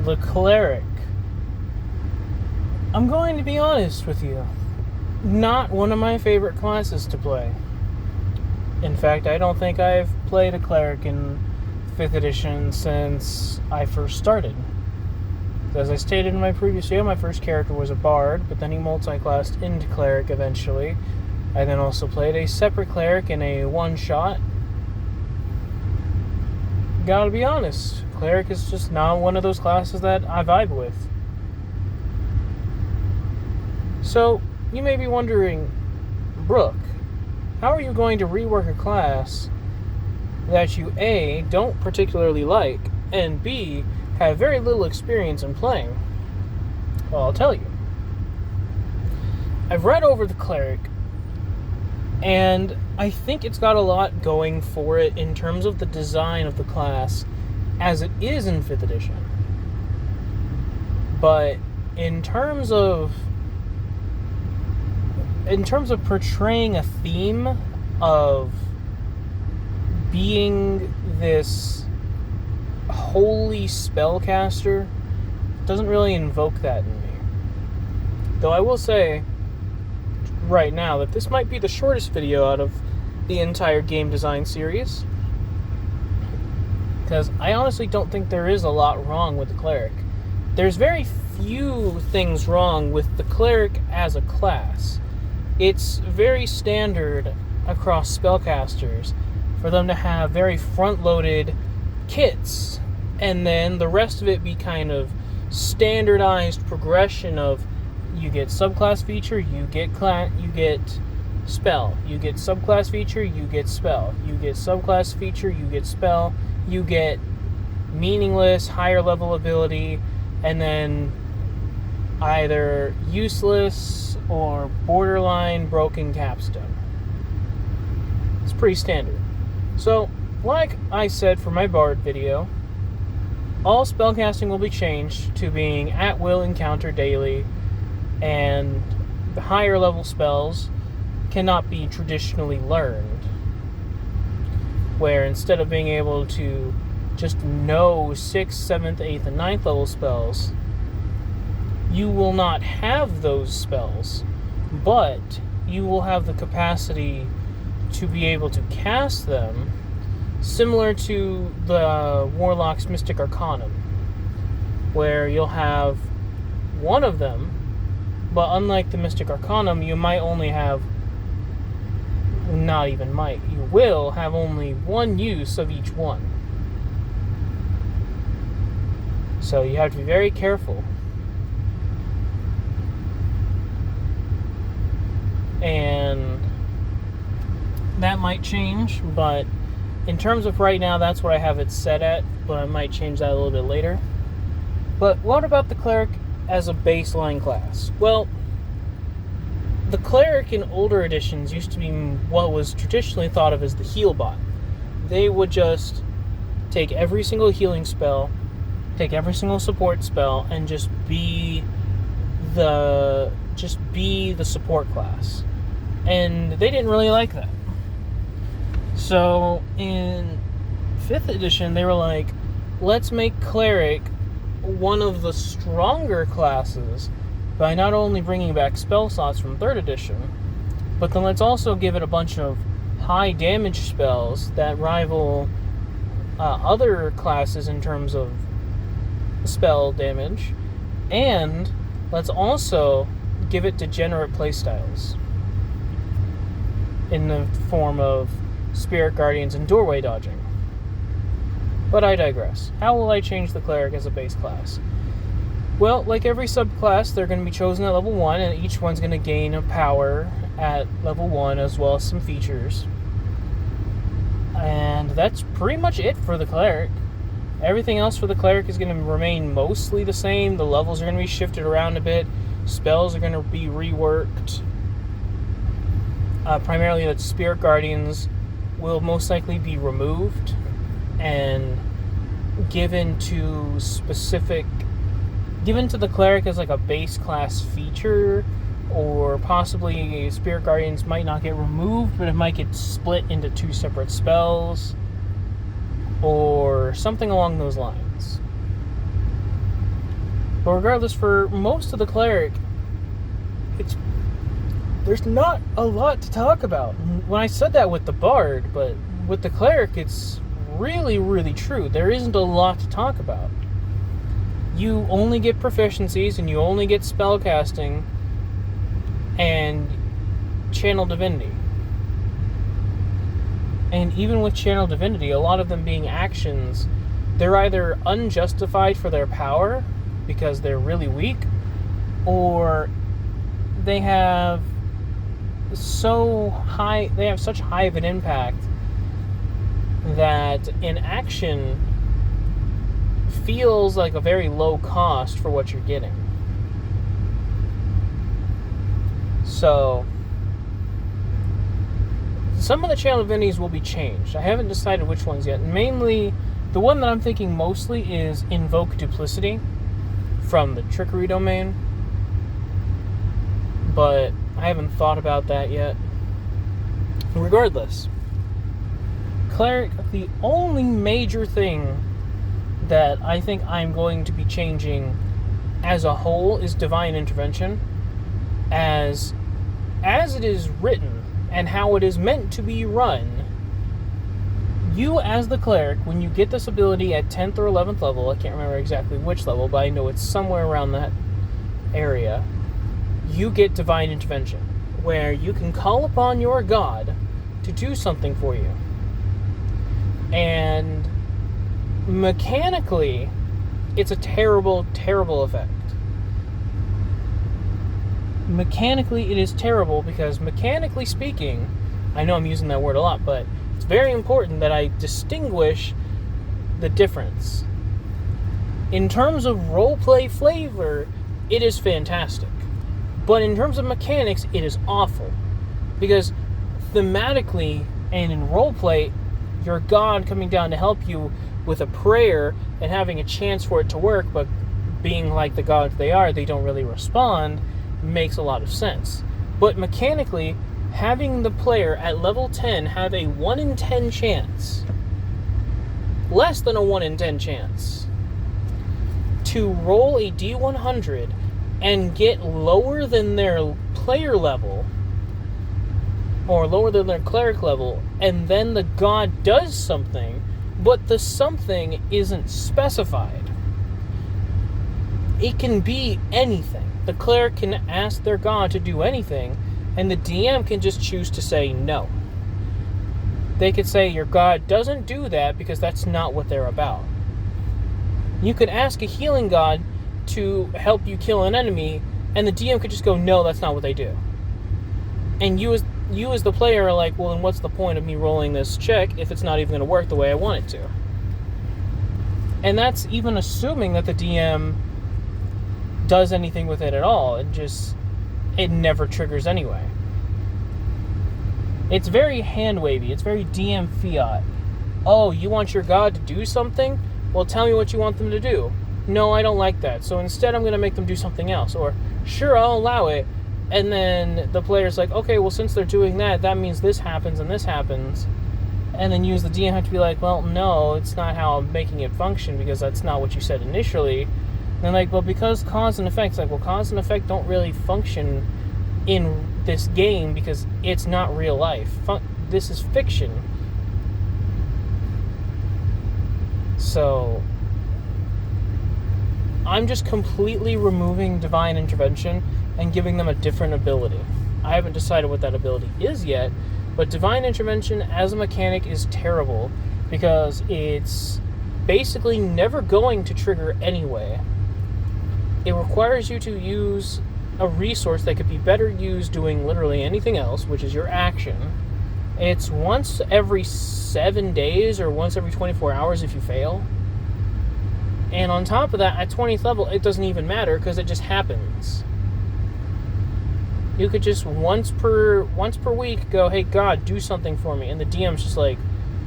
the Cleric. I'm going to be honest with you. Not one of my favorite classes to play. In fact, I don't think I've played a Cleric in 5th edition since I first started. As I stated in my previous video, my first character was a Bard, but then he multi-classed into Cleric eventually. I then also played a separate Cleric in a one-shot. Gotta be honest, Cleric is just not one of those classes that I vibe with. So, you may be wondering, Brooke, how are you going to rework a class that you A, don't particularly like, and B, have very little experience in playing? Well, I'll tell you. I've read over the Cleric, and I think it's got a lot going for it in terms of the design of the class as it is in 5th edition. But in terms of portraying a theme of being this holy spellcaster, doesn't really invoke that in me. Though I will say right now that this might be the shortest video out of the entire game design series, because I honestly don't think there is a lot wrong with the Cleric. There's very few things wrong with the Cleric as a class. It's very standard across spellcasters for them to have very front-loaded kits, and then the rest of it be kind of standardized progression of you get subclass feature, you get spell, you get subclass feature, you get spell, you get subclass feature, you get spell, you get meaningless higher level ability, and then either useless or borderline broken capstone. It's pretty standard. So, like I said for my Bard video, all spellcasting will be changed to being at will encounter daily, and the higher level spells cannot be traditionally learned, where instead of being able to just know 6th, 7th, 8th, and 9th level spells, you will not have those spells, but you will have the capacity to be able to cast them, similar to the Warlock's Mystic Arcanum, where you'll have one of them, but unlike the Mystic Arcanum, you might only have, not even might, you will have only one use of each one. So you have to be very careful. And that might change, but in terms of right now, that's what I have it set at, but I might change that a little bit later. But what about the Cleric as a baseline class? Well, the Cleric in older editions used to be what was traditionally thought of as the heal bot. They would just take every single healing spell, take every single support spell, and just be the support class. And they didn't really like that. So in 5th edition, they were like, let's make Cleric one of the stronger classes by not only bringing back spell slots from 3rd edition, but then let's also give it a bunch of high damage spells that rival other classes in terms of spell damage, and let's also give it degenerate playstyles in the form of Spirit Guardians and doorway dodging. But I digress. How will I change the Cleric as a base class? Well, like every subclass, they're going to be chosen at level 1, and each one's going to gain a power at level 1 as well as some features. And that's pretty much it for the Cleric. Everything else for the Cleric is going to remain mostly the same. The levels are going to be shifted around a bit. Spells are going to be reworked. Primarily the Spirit Guardians will most likely be removed and given to the Cleric as like a base class feature, or possibly Spirit Guardians might not get removed, but it might get split into 2 separate spells, or something along those lines. But regardless, for most of the Cleric, there's not a lot to talk about. When I said that with the Bard, but with the Cleric, it's really, really true. There isn't a lot to talk about. You only get proficiencies, and you only get spellcasting and Channel Divinity. And even with Channel Divinity, a lot of them being actions, they're either unjustified for their power because they're really weak, or they have such high of an impact that an action feels like a very low cost for what you're getting. So some of the Channel Divinities will be changed. I haven't decided which ones yet. Mainly, the one that I'm thinking mostly is Invoke Duplicity from the Trickery domain. But I haven't thought about that yet. Regardless, Cleric, the only major thing that I think I'm going to be changing as a whole is Divine Intervention. As it is written and how it is meant to be run, you as the Cleric, when you get this ability at 10th or 11th level, I can't remember exactly which level, but I know it's somewhere around that area, you get Divine Intervention, where you can call upon your god to do something for you. And mechanically, it's a terrible, terrible effect. Mechanically, it is terrible because, mechanically speaking, I know I'm using that word a lot, but it's very important that I distinguish the difference. In terms of roleplay flavor, it is fantastic. But in terms of mechanics, it is awful. Because thematically and in roleplay, your god coming down to help you with a prayer and having a chance for it to work, but being like the gods they are, they don't really respond, makes a lot of sense. But mechanically, having the player at level 10 have a 1 in 10 chance, less than a 1 in 10 chance, to roll a D100 and get lower than their player level, or lower than their Cleric level, and then the god does something, but the something isn't specified. It can be anything. The Cleric can ask their god to do anything, and the DM can just choose to say no. They could say, your god doesn't do that because that's not what they're about. You could ask a healing god to help you kill an enemy, and the DM could just go, no, that's not what they do. And you as the player are like, well, then what's the point of me rolling this check if it's not even going to work the way I want it to? And that's even assuming that the DM does anything with it at all. It never triggers anyway. It's very hand-wavy. It's very DM fiat. Oh, you want your god to do something? Well, tell me what you want them to do. No, I don't like that. So instead I'm going to make them do something else. Or, sure, I'll allow it. And then the player's like, okay, well, since they're doing that, that means this happens and this happens. And then you as the DM have to be like, well, no, it's not how I'm making it function because that's not what you said initially. And they're like, well, because cause and effect. It's like, well, cause and effect don't really function in this game because it's not real life. This is fiction. So I'm just completely removing Divine Intervention and giving them a different ability. I haven't decided what that ability is yet, but Divine Intervention as a mechanic is terrible because it's basically never going to trigger anyway. It requires you to use a resource that could be better used doing literally anything else, which is your action. It's once every 7 days or once every 24 hours if you fail. And on top of that, at 20th level, it doesn't even matter because it just happens. You could just once per week go, hey, God, do something for me. And the DM's just like,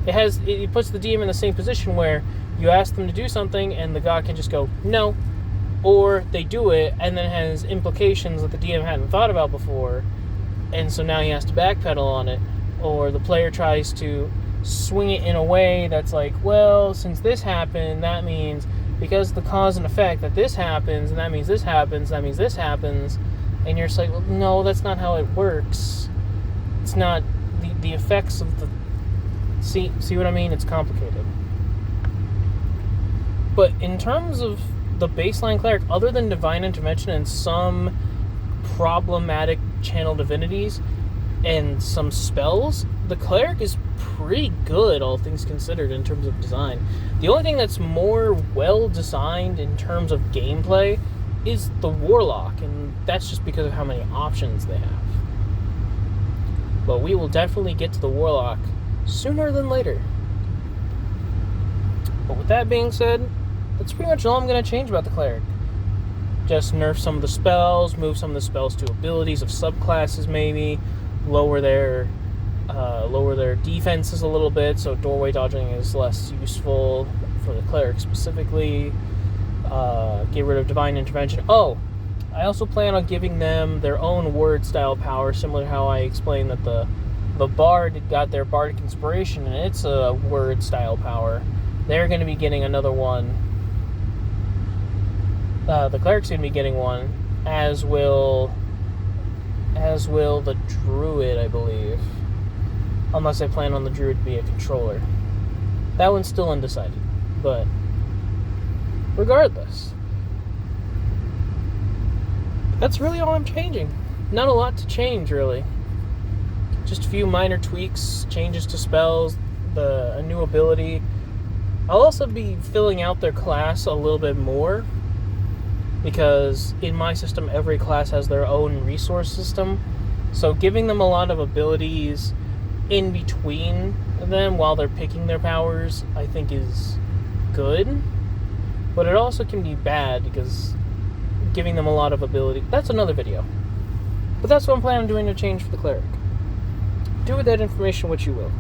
it puts the DM in the same position where you ask them to do something and the God can just go, no. Or they do it and then it has implications that the DM hadn't thought about before. And so now he has to backpedal on it. Or the player tries to swing it in a way that's like, well, since this happened, that means because the cause and effect, that this happens, and that means this happens, that means this happens, and you're just like, well, no, that's not how it works. It's not the effects of the... See what I mean? It's complicated. But in terms of the baseline Cleric, other than Divine Intervention and some problematic channel divinities and some spells, the Cleric is pretty good, all things considered, in terms of design. The only thing that's more well-designed in terms of gameplay is the Warlock, and that's just because of how many options they have. But we will definitely get to the Warlock sooner than later. But with that being said, that's pretty much all I'm going to change about the Cleric. Just nerf some of the spells, move some of the spells to abilities of subclasses maybe, lower their defenses a little bit, so doorway dodging is less useful for the Cleric specifically. Get rid of Divine Intervention. Oh, I also plan on giving them their own word style power, similar to how I explained that the Bard got their Bardic Inspiration, and it's a word style power. They're going to be getting another one. The Cleric's going to be getting one, as will the Druid, I believe. Unless I plan on the Druid to be a controller. That one's still undecided. But regardless, that's really all I'm changing. Not a lot to change, really. Just a few minor tweaks, changes to spells, a new ability. I'll also be filling out their class a little bit more, because in my system, every class has their own resource system. So giving them a lot of abilities in between them while they're picking their powers, I think is good. But it also can be bad, because giving them a lot of ability... That's another video. But that's what I'm planning on doing to change for the Cleric. Do with that information what you will.